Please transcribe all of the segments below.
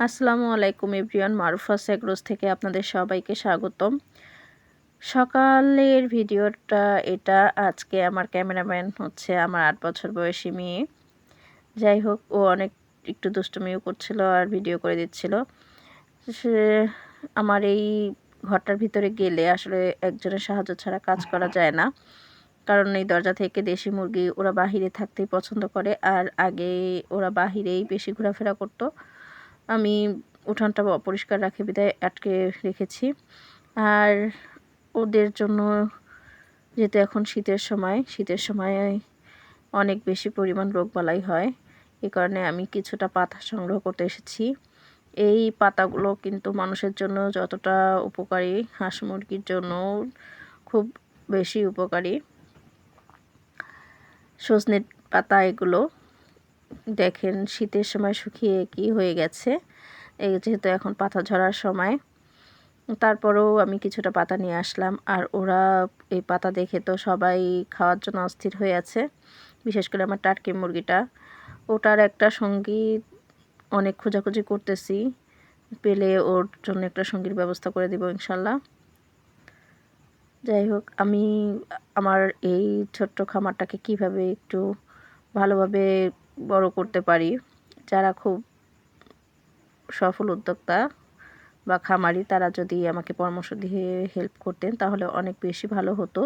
আসসালামু আলাইকুম এভরিওয়ান, মারুফাস এগ্রোস থেকে আপনাদের সবাইকে স্বাগতম। সকালের ভিডিওটা এটা। আজকে আমার ক্যামেরাম্যান হচ্ছে আমার 8 বছর বয়সী মেয়ে। যাই হোক, ও অনেক একটু দুষ্টুমিও করছিল আর ভিডিও করে দিচ্ছিল। সে আমার এই ঘরটার ভিতরে গেলে আসলে একজনের সাহায্য ছাড়া কাজ করা যায় না, কারণ এই দরজা থেকে দেশি মুরগি ওরা বাহিরে থাকতেই পছন্দ করে, আর আগে ওরা বাহিরেই বেশি ঘোরাফেরা করতো। আমি উঠানটা অপরিষ্কার রাখি বিধায় আটকে রেখেছি। আর ওদের জন্য যেহেতু এখন শীতের সময় অনেক বেশি পরিমাণ রোগবালাই হয়, এই কারণে আমি কিছুটা পাতা সংগ্রহ করতে এসেছি। এই পাতাগুলো কিন্তু মানুষের জন্য যতটা উপকারী, হাঁস মুরগির জন্য খুব বেশি উপকারী। সজনে পাতা এগুলো দেখেন শীতের সময় শুকিয়ে কি হয়ে গেছে, এই যেহেতু এখন পাতা ঝরার সময়। তারপরেও আমি কিছুটা পাতা নিয়ে আসলাম, আর ওরা এই পাতা দেখে তো সবাই খাওয়ার জন্য অস্থির হয়ে আছে, বিশেষ করে আমার টার্কি মুরগিটা। ওটার একটা সঙ্গী অনেক খোঁজাখুঁজি করতেছি, পেলে ওর জন্য একটা সঙ্গীর ব্যবস্থা করে দেব ইনশাল্লাহ। যাই হোক, আমি আমার এই ছোট্ট খামারটাকে কিভাবে একটু ভালোভাবে বড় করতে পারি, যারা খুব সফল উদ্যোক্তা বা খামারি তারা যদি আমাকে পরামর্শ দিয়ে হেল্প করতেন তাহলে অনেক বেশি ভালো হতো।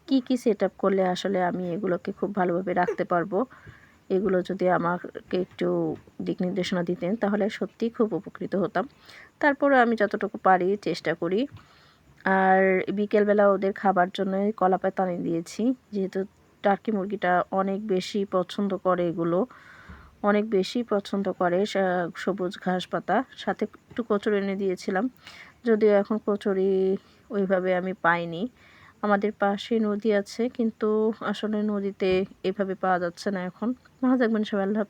কি সেট আপ করলে আসলে আমি এগুলোকে খুব ভালোভাবে রাখতে পারবো, এগুলো যদি আমাকে একটু দিক নির্দেশনা দিতেন তাহলে সত্যিই খুব উপকৃত হতাম। তারপরে আমি যতটুকু পারি চেষ্টা করি। আর বিকেলবেলা ওদের খাবার জন্য কলা পাতা এনে দিয়েছি, যেহেতু টার্কি মুরগিটা অনেক বেশি পছন্দ করে, এগুলো অনেক বেশি পছন্দ করে সবুজ ঘাস পাতা। সাথে একটু কচুরি এনে দিয়েছিলাম, যদিও এখন কচুরি ওইভাবে আমি পাইনি। আমাদের পাশে নদী আছে, কিন্তু আসলে নদীতে এভাবে পাওয়া যাচ্ছে না এখন। ভালো থাকবেন সবাই, আল্লাহ হাফেজ।